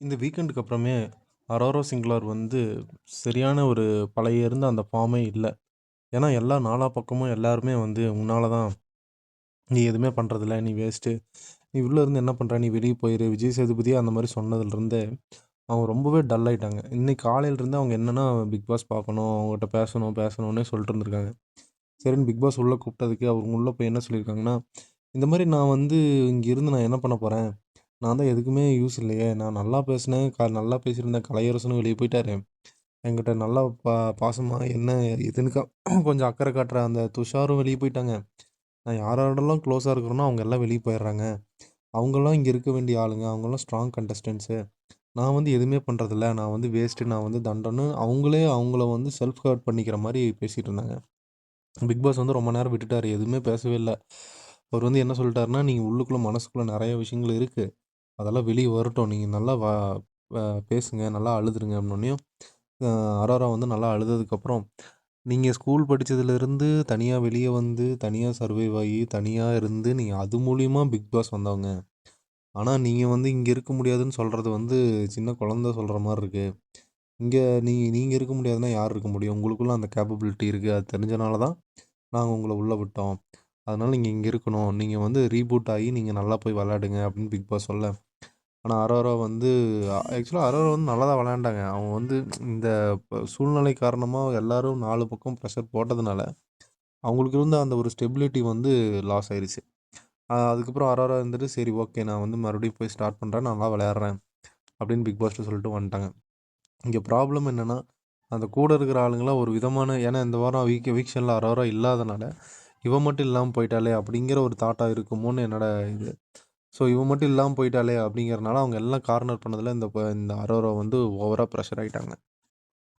இந்த வீக்கெண்டுக்கு அப்புறமே அரோரா சிங்க்லார் வந்து சரியான ஒரு பழைய இருந்த அந்த ஃபார்மே இல்ல. ஏன்னா, எல்லா நாலா பக்கமும் எல்லாருமே வந்து "உன்னால தான். நீ எதுவுமே பண்றதில்ல. நீ வேஸ்ட்டு. நீ உள்ள இருந்து என்ன பண்ற? நீ வெளிய போயிரு." விஜய் சேதுபதியே அந்த மாரி சொன்னதுலருந்தே, அவங்க ரொம்பவே டல் ஆயிட்டாங்க. இன்னைக்கு காலையிலருந்து அவங்க என்னன்னா, பிக் பாஸ் பார்க்கணும், அவங்ககிட்ட பேசணும் பேசணும்னே சொல்லிட்டு இருந்திருக்காங்க. சரின்னு பிக் பாஸ் உள்ள கூப்பிட்டதுக்கு, அவங்க உள்ள போய் என்ன சொல்லியிருக்காங்கன்னா, "இந்த மாரி நான் வந்து இங்க இருந்து நான் என்ன பண்ண போறேன்? நான் தான் எதுக்குமே யூஸ் இல்லையே! நான் நல்லா பேசினேன். நல்லா பேசியிருந்தேன். கலையரசனும் வெளிய போயிட்டாரு. என்கிட்ட நல்லா பாசமா என்ன இதுன்னு கொஞ்சம் அக்கறை காட்டுற அந்த துஷாரும் வெளிய போயிட்டாங்க. நான் யார் யாரோடலாம் க்ளோஸா இருக்கிறேனோ, அவங்க எல்லாம் வெளிய போயிடுறாங்க. அவங்கலாம் இங்க இருக்க வேண்டிய ஆளுங்க. அவங்கலாம் ஸ்ட்ராங் கண்டஸ்டன்ட்ஸு. நான் வந்து எதுவுமே பண்றதில்ல. நான் வந்து வேஸ்ட்டு. நான் வந்து தண்டன்னு" அவங்களே அவங்கள வந்து செல்ஃப் ஹர்ட் பண்ணிக்கிற மாரி பேசிட்டு இருந்தாங்க. பிக் பாஸ் வந்து ரொம்ப நேரம் விட்டுட்டாரு. எதுவுமே பேசவே இல்ல. அவர் வந்து என்ன சொல்லிட்டாருன்னா, "நீங்க உள்ளுக்குள்ள மனசுக்குள்ள நெறைய விஷயங்கள் இருக்கு. அதெல்லாம் வெளிய வரட்டும். நீங்க நல்லா வ பேசுங்க. நல்லா அழுதுருங்க." அப்படின்னோனையும், அ அரோரா வந்து நல்லா அழுததுக்கப்புறம், "நீங்க ஸ்கூல் படிச்சதுலேருந்து தனியா வெளிய வந்து, தனியா சர்வைவ் ஆயி, தனியா இருந்து, நீங்க அது மூலியமா பிக் பாஸ் வந்தவங்க. ஆனா நீங்க வந்து இங்க இருக்க முடியாதுன்னு சொல்றது வந்து சின்ன குழந்தை சொல்ற மாரி இருக்கு. இங்க நீங்க இருக்க முடியாதுன்னா யார் இருக்க முடியும்? உங்களுக்குள்ள அந்த கேப்பபிலிட்டி இருக்கு. அது தெரிஞ்சனால தான் நாங்க உங்கள உள்ள விட்டோம். அதனால நீங்க இங்க இருக்கணும். நீங்க வந்து ரீபூட் ஆயி நீங்க நல்லா போய் விளையாடுங்க." அப்படின்னு பிக் பாஸ் சொல்ல, ஆனா அரோரா வந்து ஆக்சுவலா அரோரா வந்து நல்லா தான் விளையாண்டாங்க. அவங்க வந்து இந்த சூழ்நிலை காரணமா எல்லாரும் 4 பக்கம் ப்ரெஷர் போட்டதுனால, அவங்களுக்கு இருந்த அந்த ஒரு ஸ்டெபிலிட்டி வந்து லாஸ் ஆயிருச்சு. அதுக்கப்புறம் அரோரா இருந்துட்டு, "சரி ஓகே நான் வந்து மறுபடியும் போய் ஸ்டார்ட் பண்றேன். நான் நல்லா விளையாடுறேன்." அப்படின்னு பிக் பாஸ்ட்ட சொல்லிட்டு வந்துட்டாங்க. இங்க ப்ராப்ளம் என்னன்னா, அந்த கூட இருக்கிற ஆளுங்கலாம் ஒரு விதமான ஏன்னா இந்த வாரம் எவிக்ஷன்ல அரோரா இல்லாதனால, இவ மட்டும் இல்லாம போயிட்டாளே! அப்படிங்கிற ஒரு தாட்டா இருக்குமோன்னு என்னோட இது. ஸோ இவ மட்டும் இல்லாம போயிட்டாளே! அப்படிங்கிறனால அவங்க எல்லாம் கார்னர் பண்ணதுல இந்த அரோரா வந்து ஓவரா ப்ரெஷர் ஆயிட்டாங்க.